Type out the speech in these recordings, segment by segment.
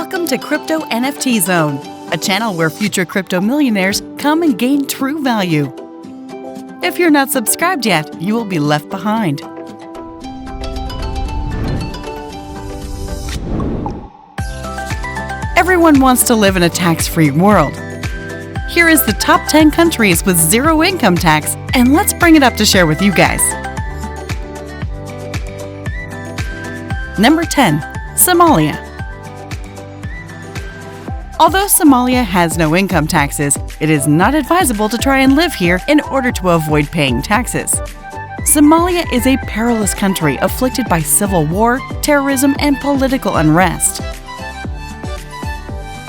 Welcome to Crypto NFT Zone, a channel where future crypto millionaires come and gain true value. If you're not subscribed yet, you will be left behind. Everyone wants to live in a tax-free world. Here is the top 10 countries with zero income tax, and let's bring it up to share with you guys. Number 10. Somalia. Although Somalia has no income taxes, it is not advisable to try and live here in order to avoid paying taxes. Somalia is a perilous country afflicted by civil war, terrorism, and political unrest.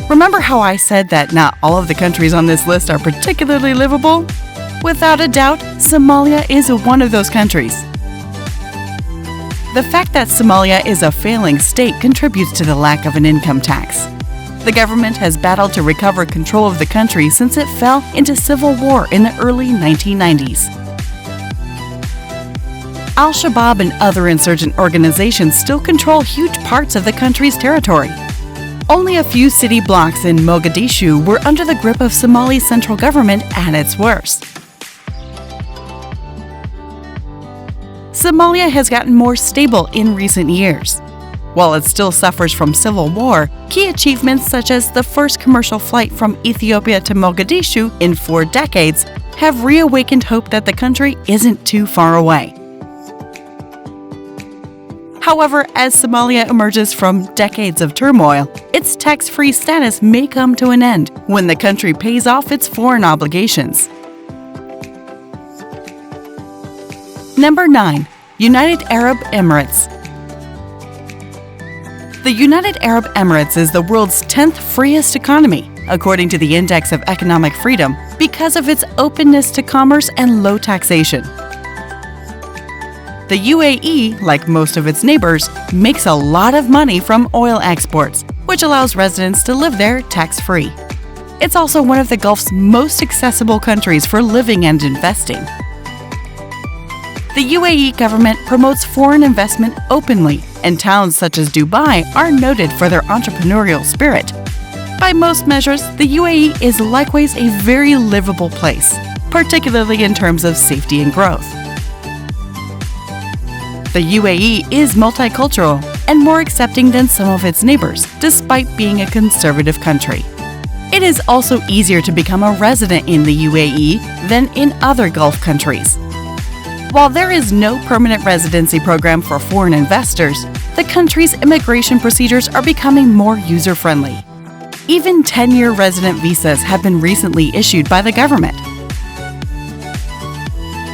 Remember how I said that not all of the countries on this list are particularly livable? Without a doubt, Somalia is one of those countries. The fact that Somalia is a failing state contributes to the lack of an income tax. The government has battled to recover control of the country since it fell into civil war in the early 1990s. Al-Shabaab and other insurgent organizations still control huge parts of the country's territory. Only a few city blocks in Mogadishu were under the grip of Somali's central government at its worst. Somalia has gotten more stable in recent years. While it still suffers from civil war, key achievements such as the first commercial flight from Ethiopia to Mogadishu in 4 decades have reawakened hope that the country isn't too far away. However, as Somalia emerges from decades of turmoil, its tax-free status may come to an end when the country pays off its foreign obligations. Number 9. United Arab Emirates. The United Arab Emirates is the world's 10th freest economy, according to the Index of Economic Freedom, because of its openness to commerce and low taxation. The UAE, like most of its neighbors, makes a lot of money from oil exports, which allows residents to live there tax-free. It's also one of the Gulf's most accessible countries for living and investing. The UAE government promotes foreign investment openly, and towns such as Dubai are noted for their entrepreneurial spirit. By most measures, the UAE is likewise a very livable place, particularly in terms of safety and growth. The UAE is multicultural and more accepting than some of its neighbors, despite being a conservative country. It is also easier to become a resident in the UAE than in other Gulf countries. While there is no permanent residency program for foreign investors, the country's immigration procedures are becoming more user-friendly. Even 10-year resident visas have been recently issued by the government.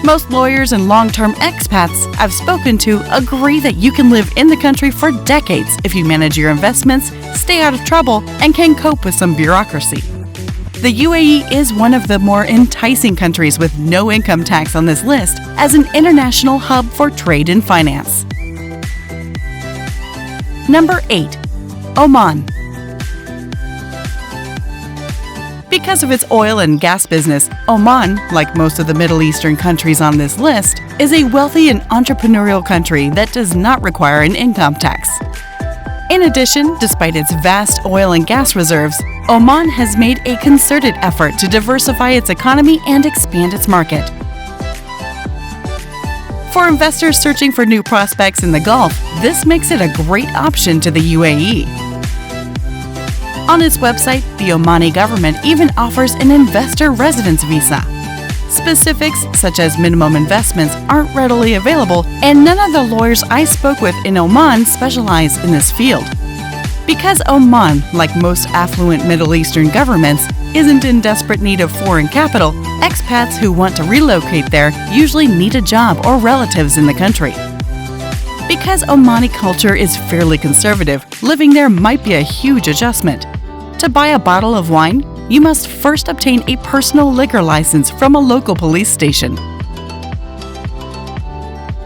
Most lawyers and long-term expats I've spoken to agree that you can live in the country for decades if you manage your investments, stay out of trouble, and can cope with some bureaucracy. The UAE is one of the more enticing countries with no income tax on this list as an international hub for trade and finance. Number 8. Oman. Because of its oil and gas business, Oman, like most of the Middle Eastern countries on this list, is a wealthy and entrepreneurial country that does not require an income tax. In addition, despite its vast oil and gas reserves, Oman has made a concerted effort to diversify its economy and expand its market. For investors searching for new prospects in the Gulf, this makes it a great option to the UAE. On its website, the Omani government even offers an investor residence visa. Specifics such as minimum investments aren't readily available, and none of the lawyers I spoke with in Oman specialize in this field. Because Oman, like most affluent Middle Eastern governments, isn't in desperate need of foreign capital, expats who want to relocate there usually need a job or relatives in the country. Because Omani culture is fairly conservative, living there might be a huge adjustment. To buy a bottle of wine, you must first obtain a personal liquor license from a local police station.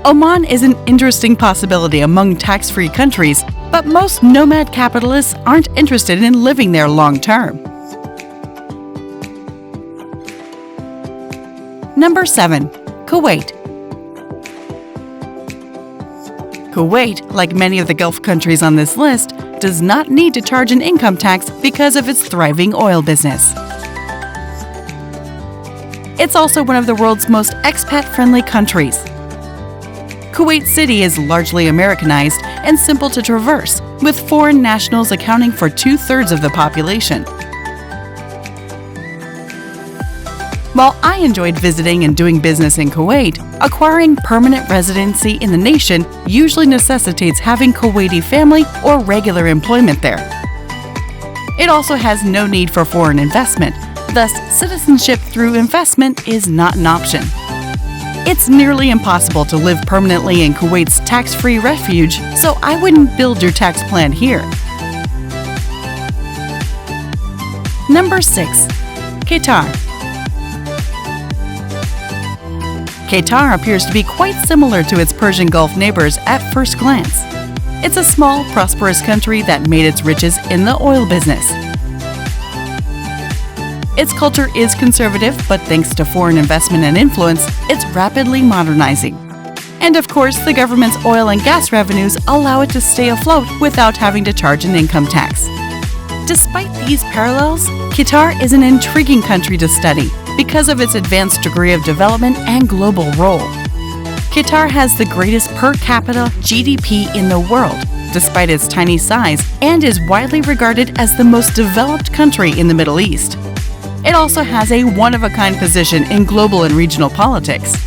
Oman is an interesting possibility among tax-free countries, but most nomad capitalists aren't interested in living there long-term. Number 7. Kuwait. Kuwait, like many of the Gulf countries on this list, does not need to charge an income tax because of its thriving oil business. It's also one of the world's most expat-friendly countries. Kuwait City is largely Americanized and simple to traverse, with foreign nationals accounting for 2/3 of the population. While I enjoyed visiting and doing business in Kuwait, acquiring permanent residency in the nation usually necessitates having Kuwaiti family or regular employment there. It also has no need for foreign investment, thus citizenship through investment is not an option. It's nearly impossible to live permanently in Kuwait's tax-free refuge, so I wouldn't build your tax plan here. Number 6. Qatar. Qatar appears to be quite similar to its Persian Gulf neighbors at first glance. It's a small, prosperous country that made its riches in the oil business. Its culture is conservative, but thanks to foreign investment and influence, it's rapidly modernizing. And of course, the government's oil and gas revenues allow it to stay afloat without having to charge an income tax. Despite these parallels, Qatar is an intriguing country to study because of its advanced degree of development and global role. Qatar has the greatest per capita GDP in the world, despite its tiny size, and is widely regarded as the most developed country in the Middle East. It also has a one-of-a-kind position in global and regional politics.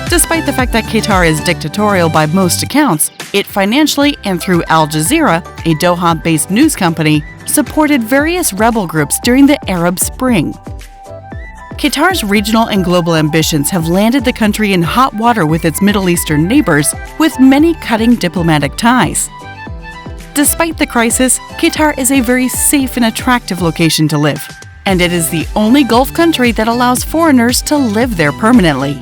Despite the fact that Qatar is dictatorial by most accounts, it financially and through Al Jazeera, a Doha-based news company, supported various rebel groups during the Arab Spring. Qatar's regional and global ambitions have landed the country in hot water with its Middle Eastern neighbors, with many cutting diplomatic ties. Despite the crisis, Qatar is a very safe and attractive location to live, and it is the only Gulf country that allows foreigners to live there permanently.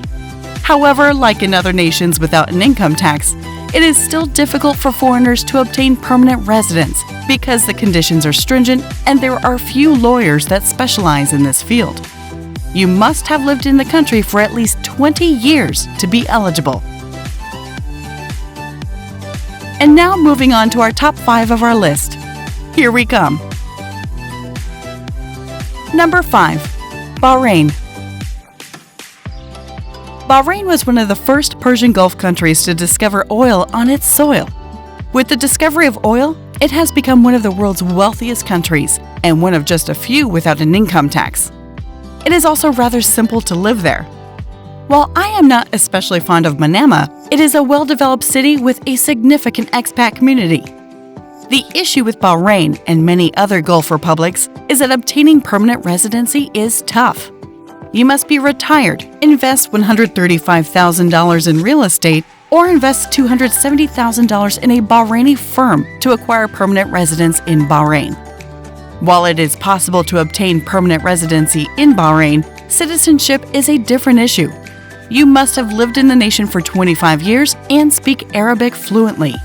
However, like in other nations without an income tax, it is still difficult for foreigners to obtain permanent residence because the conditions are stringent and there are few lawyers that specialize in this field. You must have lived in the country for at least 20 years to be eligible. And now moving on to our top 5 of our list. Here we come. Number 5. Bahrain. Bahrain was one of the first Persian Gulf countries to discover oil on its soil. With the discovery of oil, it has become one of the world's wealthiest countries and one of just a few without an income tax. It is also rather simple to live there. While I am not especially fond of Manama, it is a well-developed city with a significant expat community. The issue with Bahrain and many other Gulf republics is that obtaining permanent residency is tough. You must be retired, invest $135,000 in real estate, or invest $270,000 in a Bahraini firm to acquire permanent residence in Bahrain. While it is possible to obtain permanent residency in Bahrain, citizenship is a different issue. You must have lived in the nation for 25 years and speak Arabic fluently.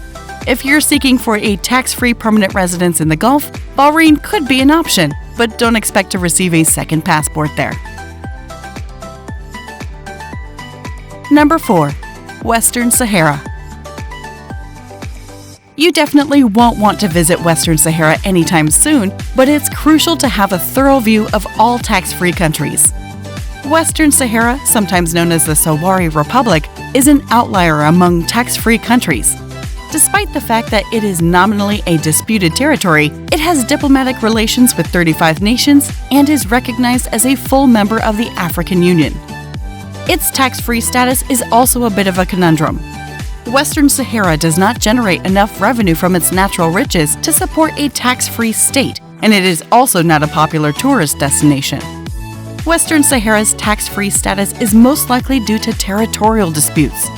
If you're seeking for a tax-free permanent residence in the Gulf, Bahrain could be an option, but don't expect to receive a second passport there. Number 4. Western Sahara. You definitely won't want to visit Western Sahara anytime soon, but it's crucial to have a thorough view of all tax-free countries. Western Sahara, sometimes known as the Sahrawi Republic, is an outlier among tax-free countries. Despite the fact that it is nominally a disputed territory, it has diplomatic relations with 35 nations and is recognized as a full member of the African Union. Its tax-free status is also a bit of a conundrum. Western Sahara does not generate enough revenue from its natural riches to support a tax-free state, and it is also not a popular tourist destination. Western Sahara's tax-free status is most likely due to territorial disputes.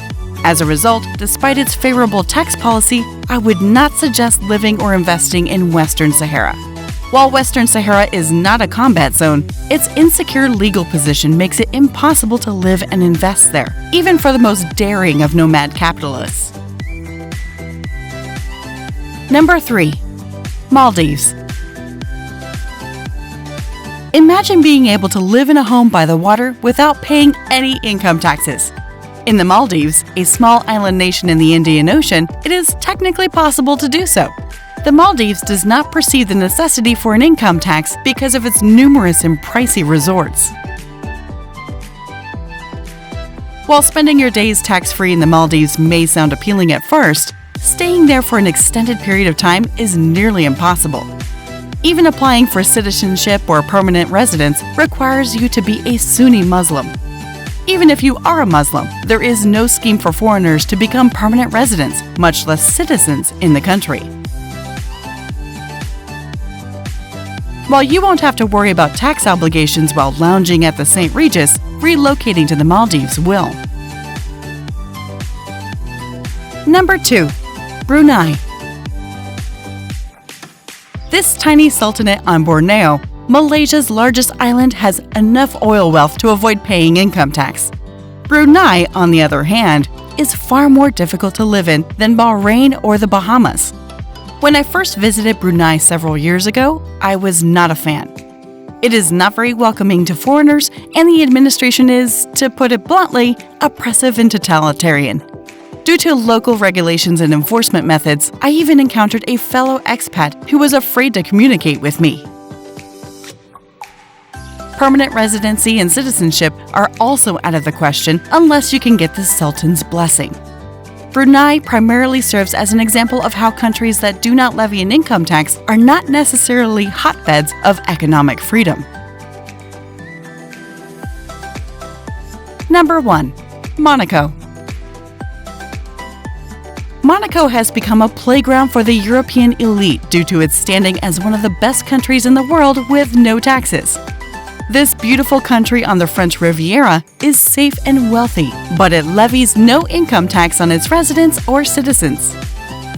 As a result, despite its favorable tax policy, I would not suggest living or investing in Western Sahara. While Western Sahara is not a combat zone, its insecure legal position makes it impossible to live and invest there, even for the most daring of nomad capitalists. Number 3. Maldives. Imagine being able to live in a home by the water without paying any income taxes. In the Maldives, a small island nation in the Indian Ocean, it is technically possible to do so. The Maldives does not perceive the necessity for an income tax because of its numerous and pricey resorts. While spending your days tax-free in the Maldives may sound appealing at first, staying there for an extended period of time is nearly impossible. Even applying for citizenship or permanent residence requires you to be a Sunni Muslim. Even if you are a Muslim, there is no scheme for foreigners to become permanent residents, much less citizens, in the country. While you won't have to worry about tax obligations while lounging at the St. Regis, relocating to the Maldives will. Number 2. Brunei. This tiny sultanate on Borneo, Malaysia's largest island, has enough oil wealth to avoid paying income tax. Brunei, on the other hand, is far more difficult to live in than Bahrain or the Bahamas. When I first visited Brunei several years ago, I was not a fan. It is not very welcoming to foreigners, and the administration is, to put it bluntly, oppressive and totalitarian. Due to local regulations and enforcement methods, I even encountered a fellow expat who was afraid to communicate with me. Permanent residency and citizenship are also out of the question unless you can get the Sultan's blessing. Brunei primarily serves as an example of how countries that do not levy an income tax are not necessarily hotbeds of economic freedom. Number 1. Monaco. Monaco has become a playground for the European elite due to its standing as one of the best countries in the world with no taxes. This beautiful country on the French Riviera is safe and wealthy, but it levies no income tax on its residents or citizens.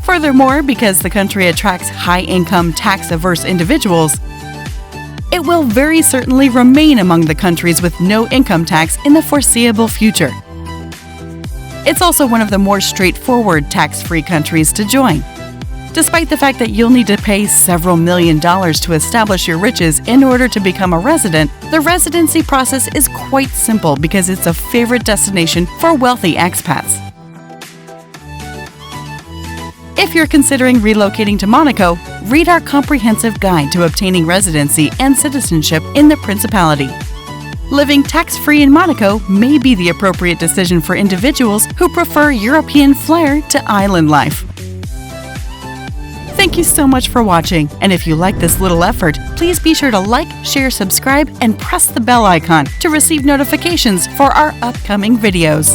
Furthermore, because the country attracts high-income, tax-averse individuals, it will very certainly remain among the countries with no income tax in the foreseeable future. It's also one of the more straightforward tax-free countries to join. Despite the fact that you'll need to pay several $1 million to establish your riches in order to become a resident, the residency process is quite simple because it's a favorite destination for wealthy expats. If you're considering relocating to Monaco, read our comprehensive guide to obtaining residency and citizenship in the Principality. Living tax-free in Monaco may be the appropriate decision for individuals who prefer European flair to island life. Thank you so much for watching, and if you like this little effort, please be sure to like, share, subscribe, and press the bell icon to receive notifications for our upcoming videos.